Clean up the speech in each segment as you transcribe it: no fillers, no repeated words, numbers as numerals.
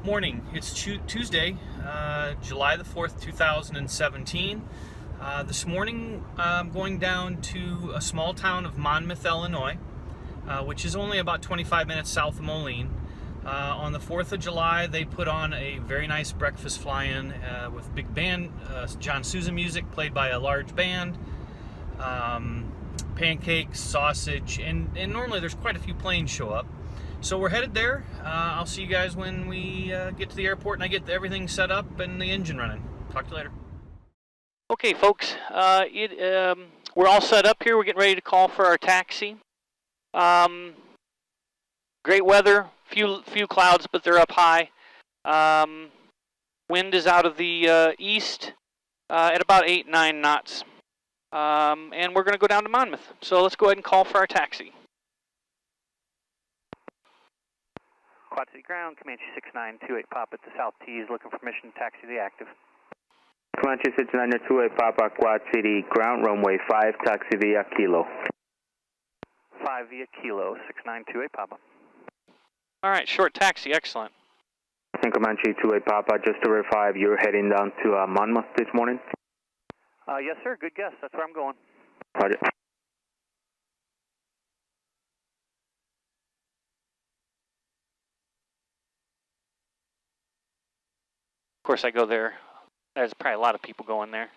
Morning. It's Tuesday, July the 4th, 2017. This morning I'm going down to a small town of Monmouth, Illinois, which is only about 25 minutes south of Moline. On the 4th of July, they put on a very nice breakfast fly-in with big band, John Sousa music played by a large band, pancakes, sausage, and normally there's quite a few planes show up. So we're headed there. I'll see you guys when we get to the airport and I get everything set up and the engine running. Talk to you later. Okay, folks, we're all set up here. We're getting ready to call for our taxi. Great weather, few clouds, but they're up high. Wind is out of the east at about 8-9 knots. And we're going to go down to Monmouth. So let's go ahead and call for our taxi. Quad City Ground, Comanche 6928 Papa at the South T is looking for permission to taxi the active. Comanche 6928 Papa, Quad City Ground, runway 5, taxi via Kilo. 5 via Kilo, 6928 Papa. All right, short taxi, excellent. And Comanche 28 Papa, just to verify, you're heading down to Monmouth this morning? Yes, sir, good guess. That's where I'm going. Roger. Of course, I go there. There's probably a lot of people going there.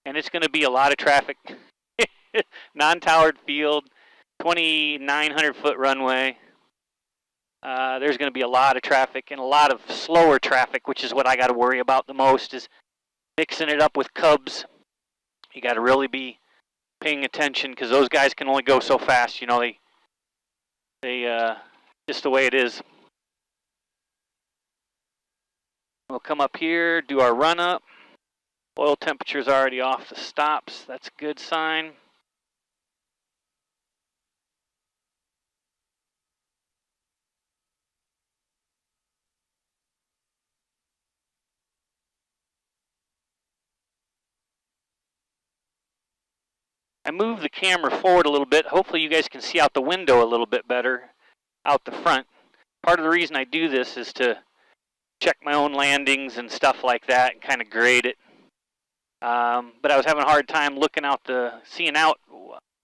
And it's going to be a lot of traffic. Non-towered field, 2,900-foot runway. There's going to be a lot of traffic and a lot of slower traffic, which is what I got to worry about the most, is mixing it up with Cubs. You got to really be paying attention because those guys can only go so fast. You know, they just the way it is. We'll come up here, do our run up. Oil temperature's already off the stops. That's a good sign. I moved the camera forward a little bit. Hopefully you guys can see out the window a little bit better out the front. Part of the reason I do this is to check my own landings and stuff like that and kind of grade it. But I was having a hard time looking out seeing out,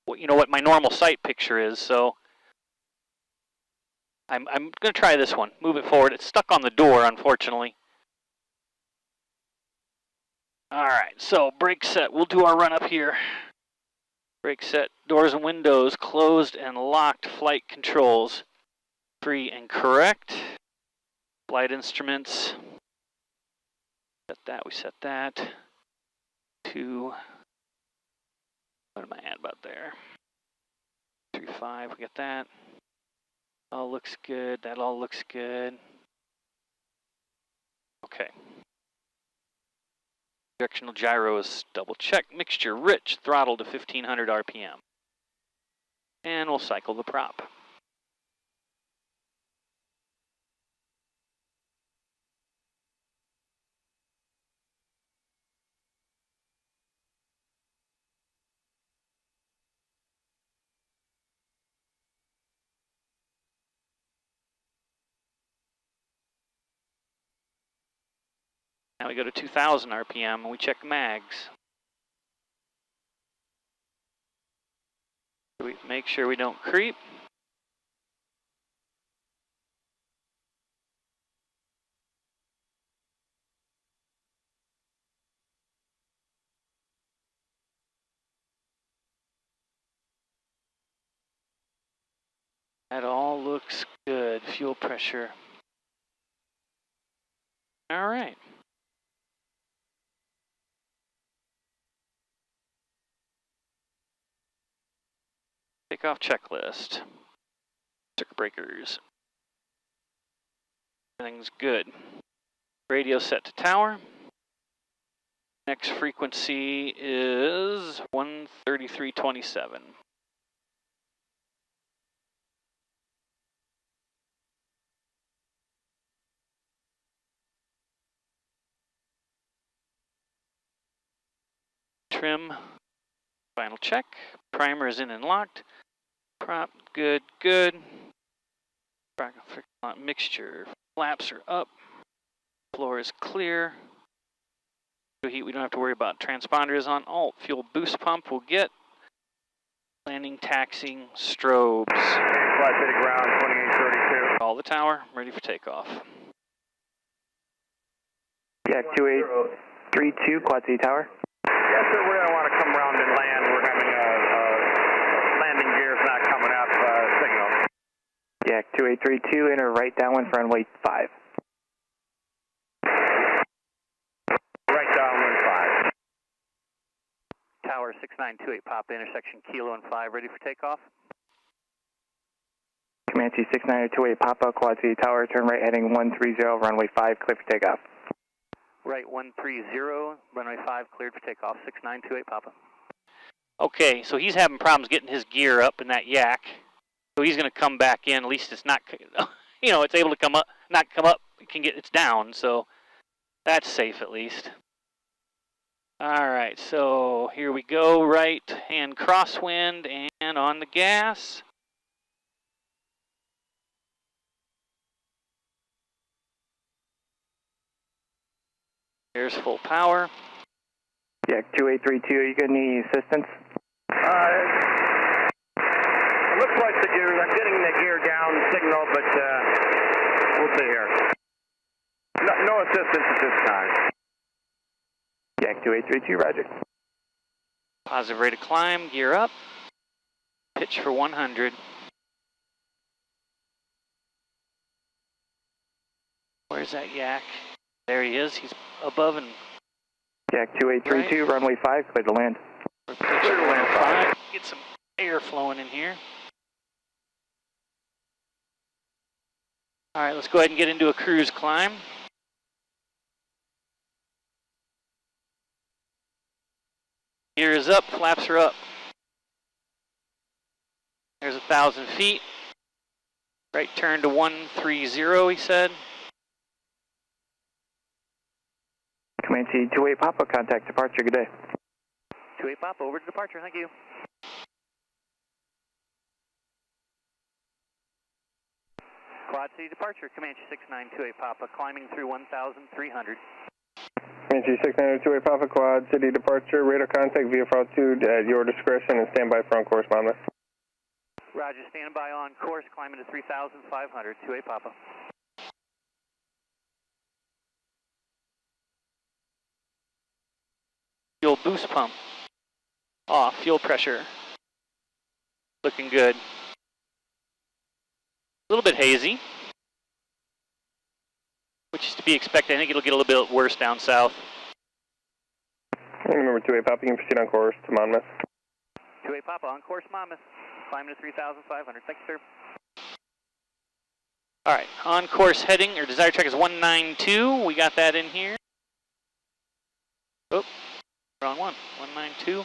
you know, what my normal sight picture is. So I'm going to try this one. Move it forward. It's stuck on the door, unfortunately. All right, so brake set. We'll do our run up here. Brake set, doors and windows closed and locked, flight controls free and correct. Flight instruments, we set that to, what am I at about there? 3.5, we got that. All looks good, that all looks good. Okay. Directional gyros, double check, mixture rich, throttle to 1500 RPM. And we'll cycle the prop. Now we go to 2000 RPM and we check mags. We make sure we don't creep. That all looks good. Fuel pressure. All right. Takeoff checklist. Circuit breakers. Everything's good. Radio set to tower. Next frequency is 133.27. Trim. Final check. Primer is in and locked. Prop, good, good. Mixture, flaps are up. Floor is clear. Heat, we don't have to worry about. Transponder is on alt. Fuel boost pump will get. Landing, taxiing, strobes. Quad City ground, 2832. Call the tower, ready for takeoff. Yak 2832, Quad City Tower. Yes, sir, we're going to want to come around and land. We're having landing gears not coming up, signal. Yak 2832, enter right downwind for runway 5. Right downwind 5. Tower 6928, pop intersection Kilo and 5, ready for takeoff. Comanche 6928, Papa, Quad City Tower, turn right heading 130, runway 5, clear for takeoff. Right 130, runway 5, cleared for takeoff, 6928, Papa. Okay, so he's having problems getting his gear up in that yak. So he's going to come back in. At least it's not, you know, it's able to come up, not come up. It can get, it's down. So that's safe at least. All right, so here we go. Right hand crosswind and on the gas. There's full power. Yak 2832, are you going to need assistance? It looks like the gear, I'm getting the gear down signal, but we'll see here. No assistance at this time. Yak 2832, roger. Positive rate of climb, gear up. Pitch for 100. Where's that yak? There he is. He's above and Yak 2832, right. runway 5, clear to land. Pitch for 105. Get some air flowing in here. All right, let's go ahead and get into a cruise climb. Gear is up, flaps are up. There's 1,000 feet. Right turn to 130, he said. Comanche 28 Papa, contact departure, good day. 28 Papa, over to departure, thank you. Quad City departure, Comanche 6928 Papa, climbing through 1,300. Comanche 6928 Papa, Quad City departure, radar contact via altitude at your discretion and stand by for on course, Monmouth. Roger, stand by on course, climbing to 3,500, 28 Papa. Fuel boost pump off, fuel pressure looking good. A little bit hazy, which is to be expected. I think it'll get a little bit worse down south. Remember 28 Papa, you can proceed on course to Monmouth. 28 Papa, on course Monmouth, climbing to 3,500, thank you, sir. All right, on course heading, or desired track is 192. We got that in here. Oh, wrong one, 192.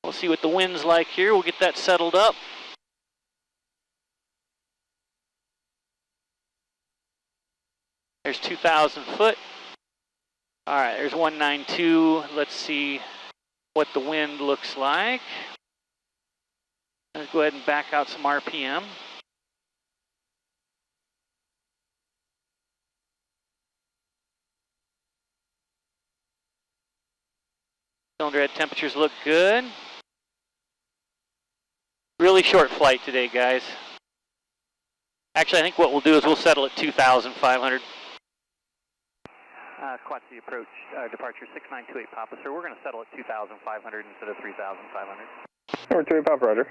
We'll see what the wind's like here. We'll get that settled up. There's 2,000 foot. All right, there's 192. Let's see what the wind looks like. Let's go ahead and back out some RPM. Cylinder head temperatures look good. Really short flight today, guys. Actually, I think what we'll do is we'll settle at 2,500. Quad City approach, departure 6928 Papa, sir. We're going to settle at 2,500 instead of 3,500. Number 28 Papa, roger.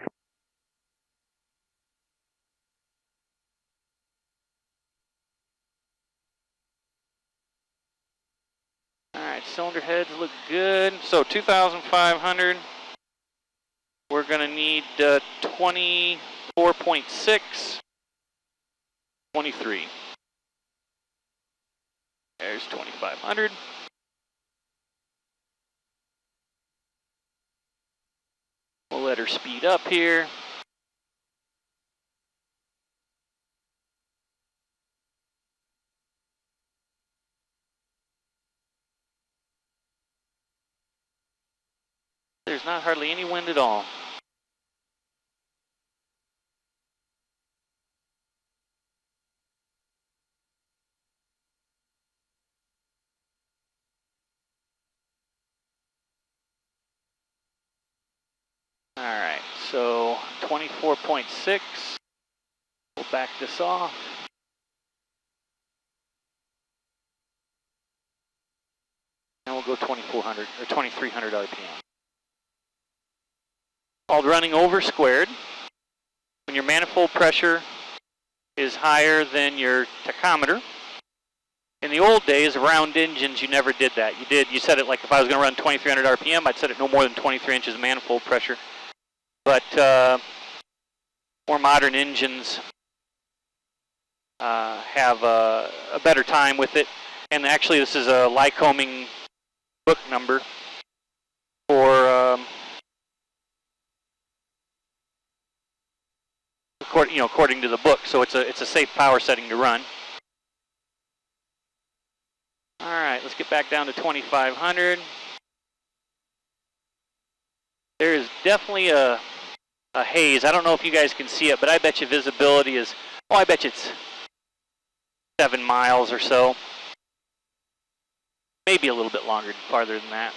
All right, cylinder heads look good. So 2,500. We're going to need 24.6, 23. There's 2,500. We'll let her speed up here. There's not hardly any wind at all. All right, so 24.6. We'll back this off. And we'll go 2400 or 2300 RPM. Called running over squared. When your manifold pressure is higher than your tachometer. In the old days, round engines, you never did that. You set it like if I was going to run 2300 RPM, I'd set it no more than 23 inches of manifold pressure. But more modern engines have a better time with it. And actually, this is a Lycoming book number for according to the book. So it's a safe power setting to run. All right, let's get back down to 2500. There is definitely a haze. I don't know if you guys can see it, but I bet you visibility is, I bet you it's 7 miles or so. Maybe a little bit longer, farther than that.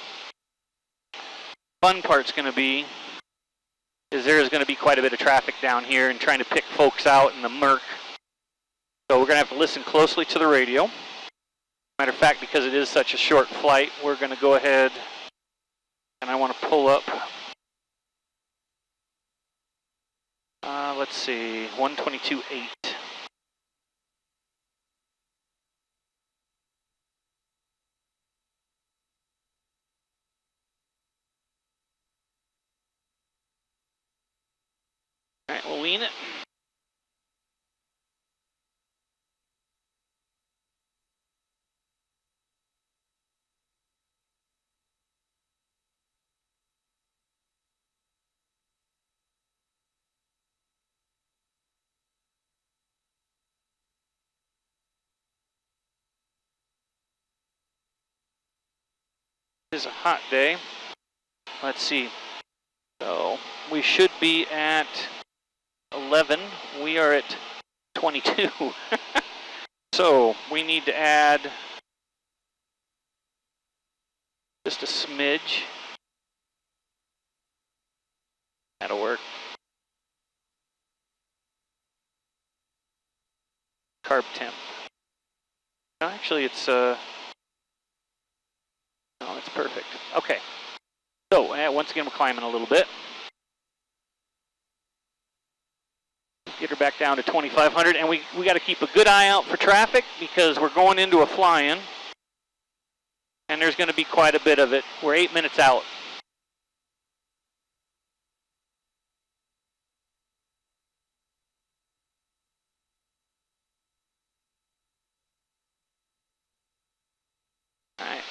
Fun part's going to be is there is going to be quite a bit of traffic down here and trying to pick folks out in the murk. So we're going to have to listen closely to the radio. Matter of fact, because it is such a short flight, we're going to go ahead and I want to pull up, let's see, 122.8. All right, we'll lean it. It is a hot day. Let's see. So we should be at 11. We are at 22. So we need to add just a smidge. That'll work. Carb temp. No, actually, it's no, it's perfect. Okay. So once again, we're climbing a little bit. Get her back down to 2500, and we got to keep a good eye out for traffic because we're going into a fly-in, and there's going to be quite a bit of it. We're 8 minutes out. All right.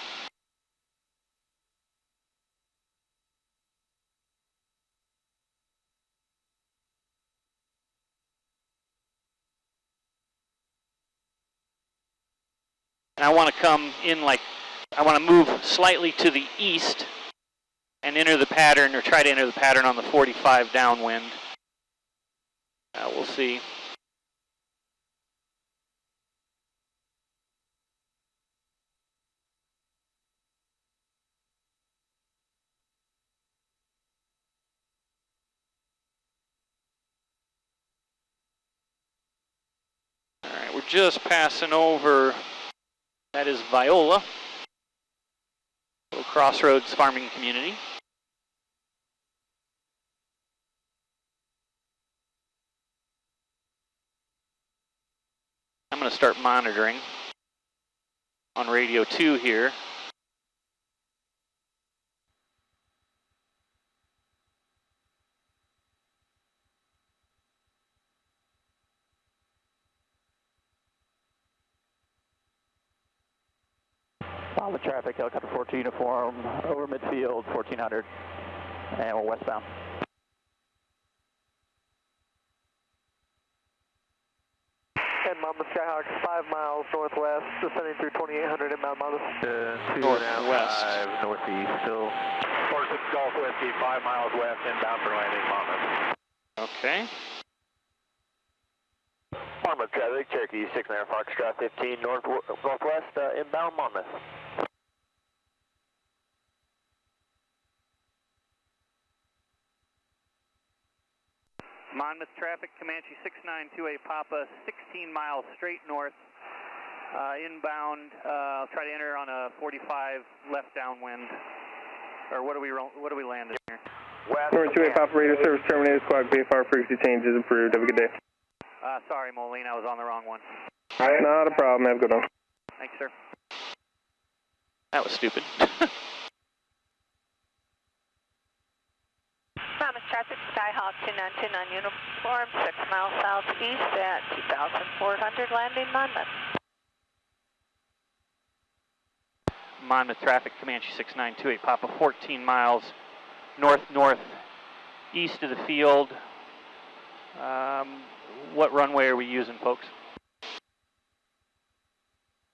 And I want to come in I want to move slightly to the east and enter the pattern, or try to enter the pattern on the 45 downwind. We'll see. All right, we're just passing over. That is Viola, little crossroads farming community. I'm going to start monitoring on radio 2 here. Follow the traffic, helicopter 42 uniform, over midfield, 1400, and we're westbound. Monmouth Skyhawk 5 miles northwest, descending through 2800 inbound Monmouth. Northwest. 2.5 northeast, still. 46 Golf Whiskey, 5 miles west, inbound for landing, Monmouth. Okay. Monmouth traffic, Cherokee 69 Foxtrot 15 northwest, inbound Monmouth. Monmouth traffic, Comanche 6928 Papa, 16 miles straight north, inbound. I'll try to enter on a 45 left downwind. Or what do we land here? North 28 Papa, radio service terminated, squawk VFR frequency change is approved. Have a good day. Sorry, Moline, I was on the wrong one. Not a problem, have a good one. Thanks, sir. That was stupid. Monmouth traffic, Skyhawk 2929 uniform, 6 miles southeast at 2400, landing Monmouth. Monmouth traffic, Comanche 6928 Papa, 14 miles northeast of the field. What runway are we using, folks?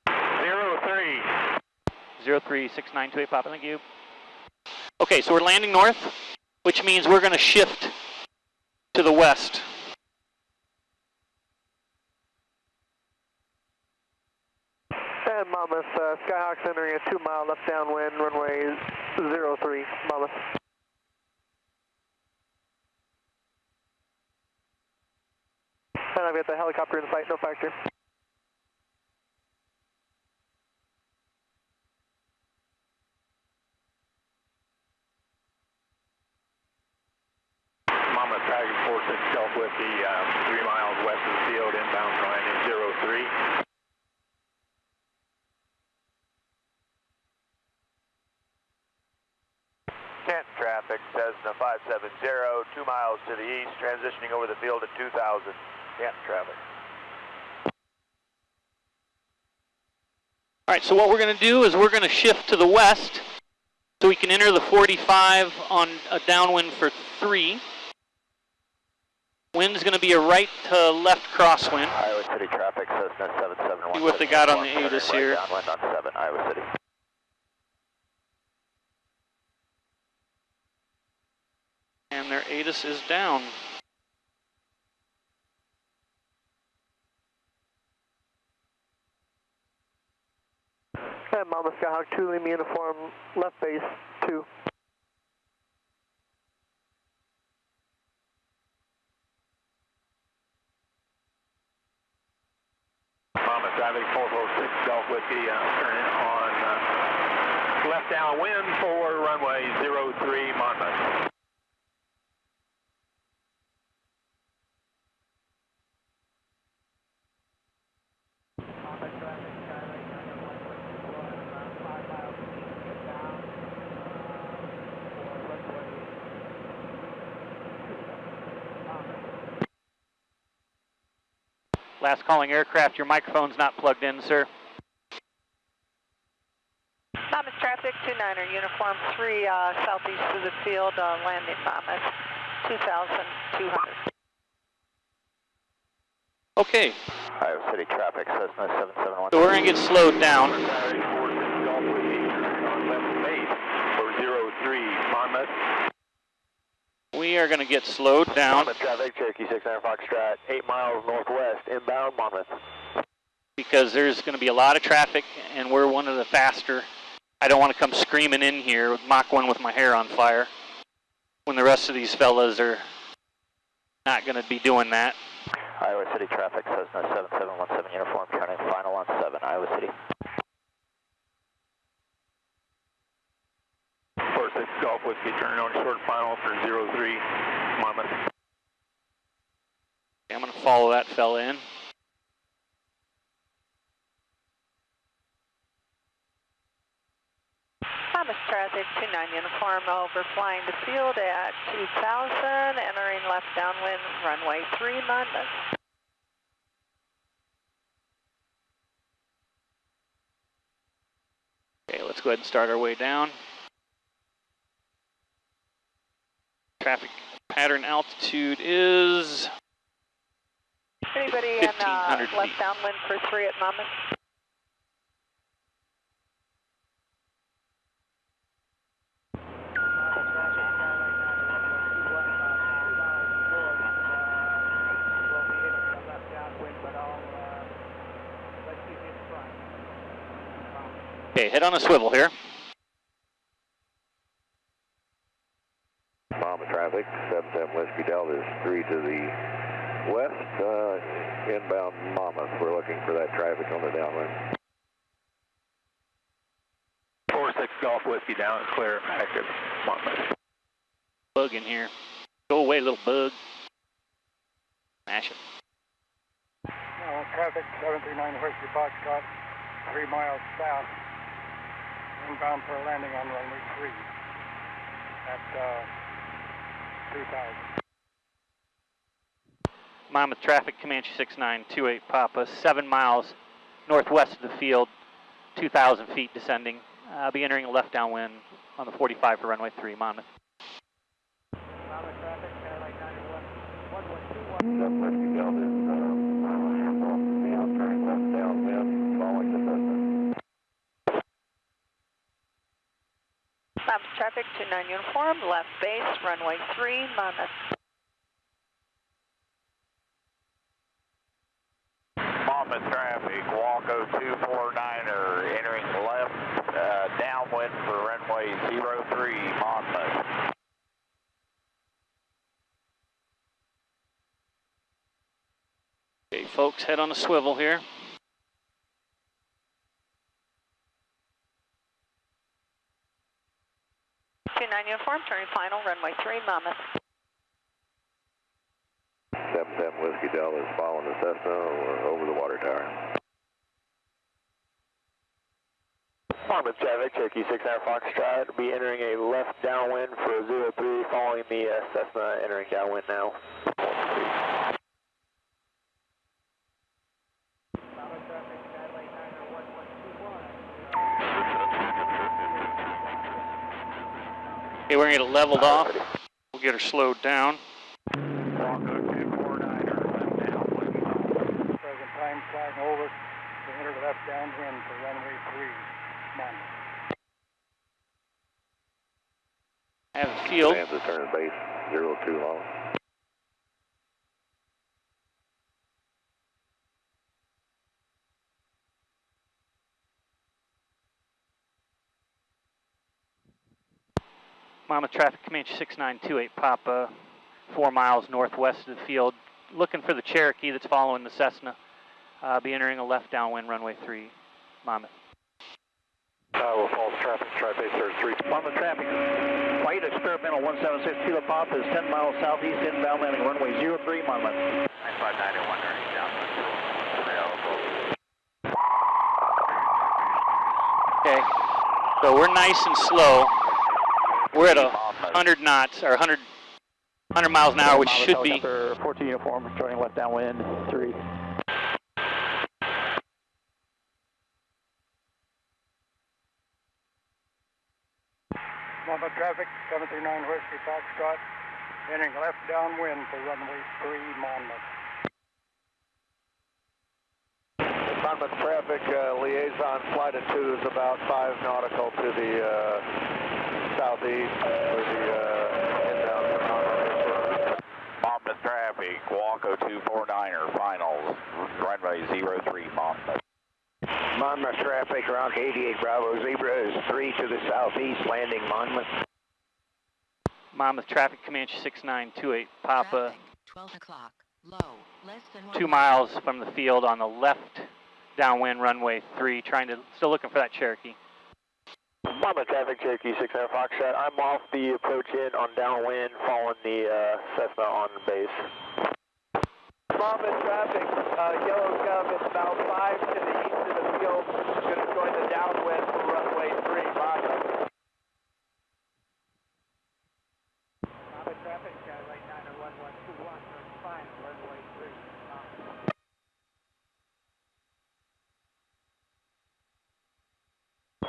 03. 036928 Papa, thank you. Okay, so we're landing north, which means we're going to shift to the west. And Monmouth, Skyhawk's entering a 2 mile left downwind, runway 03, Monmouth. And I've got the helicopter in sight, no factor. Monmouth traffic, 46 Golf Whiskey, 3 miles west of the field, inbound for landing 03. Canton traffic, Cessna 570, 2 miles to the east, transitioning over the field at 2000. Canton traffic. All right, so what we're going to do is we're going to shift to the west so we can enter the 45 on a downwind for 3. Wind is going to be a right to left crosswind. Iowa City traffic, Cessna 771. See what they got on the ATIS here. Downwind on 7, Iowa City. And their ATIS is down. And Monmouth Skyhawk 2, Lima uniform, left base 2. Monmouth traffic, 446 Golf Whiskey, turning on left downwind for runway 03, Monmouth. Last calling aircraft, your microphone's not plugged in, sir. Monmouth traffic, 29er uniform, 3 southeast of the field, landing Monmouth, 2200. Okay, Iowa City traffic, Cessna 771. so we're going to get slowed down. Traffic, 46 Golf Whiskey, turning on left base for 03, Monmouth. We are going to get slowed down Monmouth traffic, Cherokee 69 Foxtrot, 8 miles northwest, inbound Monmouth. because there's going to be a lot of traffic and we're one of the faster. I don't want to come screaming in here with Mach 1 with my hair on fire when the rest of these fellas are not going to be doing that. Iowa City traffic, Cessna 7717 uniform, turning final on 7, Iowa City. 46 Golf Whiskey, turning on short final for 03, Monmouth. I'm going to follow that fella in. Monmouth traffic, 29 uniform, overflying the field at 2000, entering left downwind, runway 3, Monmouth. Okay, let's go ahead and start our way down. Traffic pattern altitude is Anybody in 1,500 left feet. downwind for 3 at Monmouth? Okay, head on a swivel here. Monmouth traffic, 77 Whiskey Delta is 3 to the west, inbound Monmouth. We're looking for that traffic on the downwind. 46 Golf Whiskey down, clear, active, Monmouth. Bug in here. Go away, little bug. Smash it. Traffic 739 Whiskey Foxtrot, 3 miles south, inbound for a landing on runway 3 at 2000. Monmouth traffic, Comanche 6928 Papa, 7 miles northwest of the field, 2,000 feet descending. I'll be entering a left downwind on the 45 for runway 3, Monmouth. Monmouth traffic, like 91, 1121. 7 Whiskey Delta is turning left downwind, following the Cessna. Monmouth traffic, 29 uniform, left base, runway 3, Monmouth. Monmouth traffic, Walko 249er, entering left downwind for runway 03, Monmouth. Okay, folks, head on a swivel here. Uniform, turning final, runway 3, Monmouth. 77 Whiskey Delta is following the Cessna over the water tower. Monmouth traffic, Cherokee 69 Foxtrot, will be entering a left downwind for 03, following the Cessna, entering downwind now. Okay, we're going to get it leveled off. We'll get her slowed down. Walko 249er, left downwind. Present time flying over to enter the left downwind for runway 3, Monmouth. Have the field. Advance to turn base 02 long. Monmouth traffic, Comanche 6928 Papa, 4 miles northwest of the field. Looking for the Cherokee that's following the Cessna. Be entering a left downwind, runway 3, Monmouth. We'll follow traffic, try base 33. Monmouth traffic, flight experimental 176 Kilo Pop is 10 miles southeast, inbound landing runway 03, Monmouth. 9591 turning downwind. Okay, so we're nice and slow. We're at 100 knots, or 100 miles an hour, which should be... 14 uniform, turning left downwind, 3. Monmouth traffic 739 Whiskey Foxtrot, entering left downwind for runway 3, Monmouth. Monmouth traffic, liaison flight attitude is about 5 nautical to the southeast for the inbound for Monmouth traffic, Walko 249er, finals, runway 03, Monmouth. Monmouth traffic, Rock 88 Bravo Zebra is 3 to the southeast, landing Monmouth. Monmouth traffic, Comanche 6928 Papa, Traffic, 12 o'clock, low, less than 1 2 miles from the field on the left downwind, runway 3, still looking for that Cherokee. Monmouth traffic, Cherokee 69 Foxtrot. I'm off the approach in on downwind, following the Cessna on base. Monmouth traffic, yellow gov is about 5 to the east of the field, going to join the downwind for runway 3, Monmouth. Monmouth traffic, right 91121, turn fine, runway 3, Monmouth.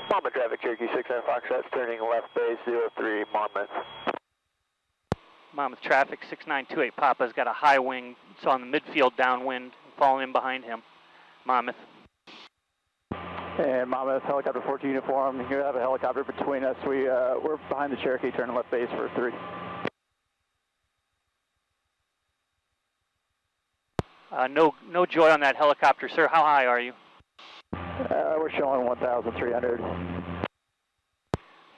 Monmouth traffic, Cherokee 69 Foxtrot, turning left base 03, Monmouth. Monmouth traffic, 6928 Papa's got a high wing. It's on the midfield downwind, falling in behind him. Monmouth. And Monmouth, helicopter 14 uniform. You have a helicopter between us. We're behind the Cherokee, turning left base for 3. No joy on that helicopter, sir. How high are you? We're showing 1,300.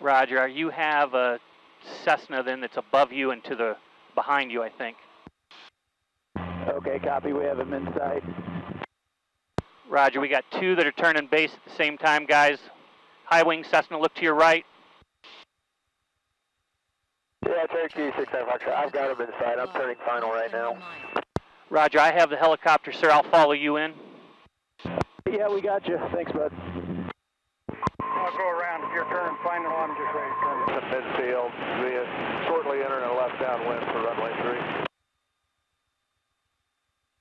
Roger. You have a Cessna then that's above you and to the behind you, I think. Okay, copy. We have him in sight. Roger. We got 2 that are turning base at the same time, guys. High wing Cessna, look to your right. Yeah, Cherokee 695. I've got him in sight. I'm turning final right now. Roger. I have the helicopter, sir. I'll follow you in. Yeah, we got you. Thanks, bud. I'll go around. If you're turning final, I'm just ready to turn. To midfield, shortly entering a left downwind for runway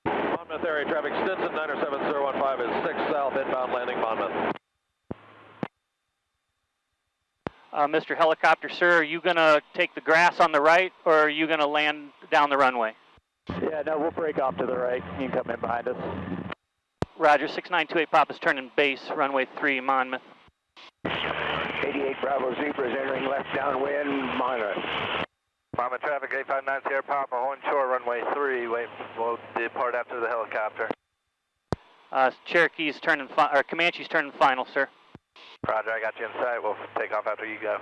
3. Monmouth area traffic, Stinson 97015 is 6 south, inbound landing Monmouth. Mr. Helicopter, sir, are you going to take the grass on the right, or are you going to land down the runway? Yeah, no, we'll break off to the right. You can come in behind us. Roger, 6928 Papa's turning base, runway 3, Monmouth. 88 Bravo Zebra is entering left downwind, Monmouth. Monmouth traffic, 859 Sierra Papa, Horn Shore, runway 3. We'll depart after the helicopter. Cherokee's turning, or Comanche's turning final, sir. Roger, I got you in sight. We'll take off after you go.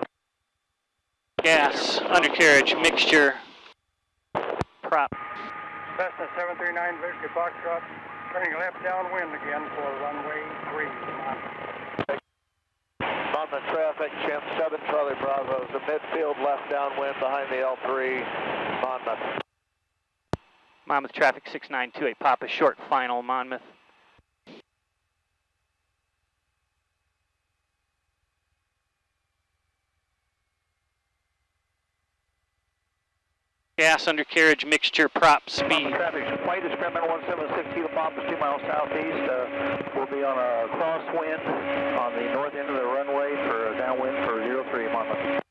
Gas, undercarriage, mixture, prop. Cessna 739 Victory Foxtrot, turning left downwind again for runway 3. Monmouth traffic, Chimp 7 Charlie Bravo, the midfield left downwind behind the L3, Monmouth. Monmouth traffic, 6928 Papa, short final, Monmouth. Gas, undercarriage, mixture, prop, speed. Traffic, flight experimental 176 Kilo Papa, 2 miles southeast. We'll be on a crosswind on the north end of the runway for downwind for 03 Monmouth.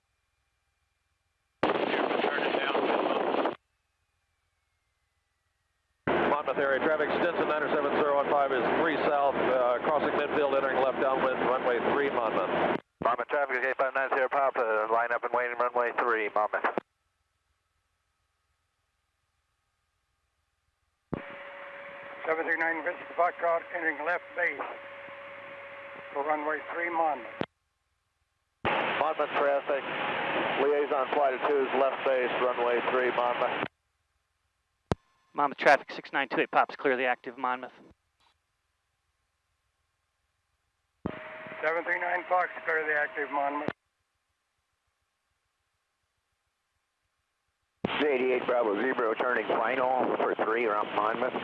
Monmouth area traffic, Stinson 97015 is 3 south, crossing midfield, entering left downwind, runway 3, Monmouth. Monmouth traffic, 859 Sierra Papa, line up and waiting, runway 3, Monmouth. 739 Victory Foxtrot, entering left base for runway 3, Monmouth. Monmouth traffic, liaison flight of 2 is left base, runway 3, Monmouth. Monmouth traffic, 6928 Papa's clear the active, Monmouth. 739 Fox, clear the active, Monmouth. 88 Bravo Zebra, turning final for 3 around Monmouth.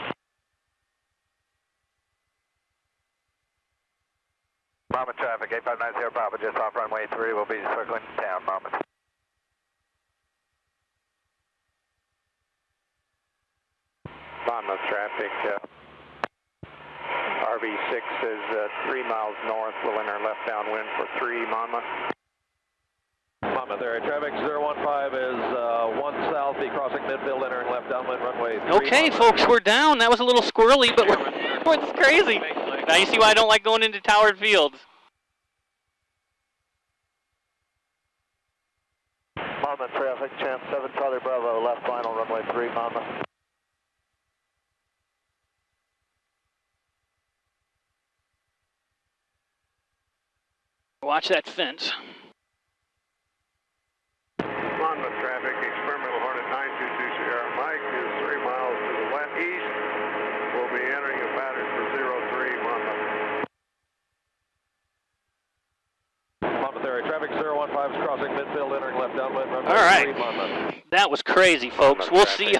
Monmouth traffic, 859 Sierra Papa, just off runway 3. We'll be circling town, Monmouth. Monmouth traffic, RV6 is 3 miles north, we'll enter left downwind for 3, Monmouth. Monmouth area traffic, 015 is 1 south, be crossing midfield, entering left downwind, runway 3. Okay, Monmouth. folks, we're down. That was a little squirrely, but it's crazy. Now you see why I don't like going into towered fields. Monmouth traffic, Champ 7 Charlie Bravo, left final, runway 3, Monmouth. Watch that fence. Monmouth traffic, experimental Hornet 922 Sierra Mike is 3 miles to the west east. We'll be entering a pattern for 03, Monmouth. Monmouth area traffic, 015 is crossing midfield, entering left downwind, runway 3, Monmouth. That was crazy, folks. We'll see you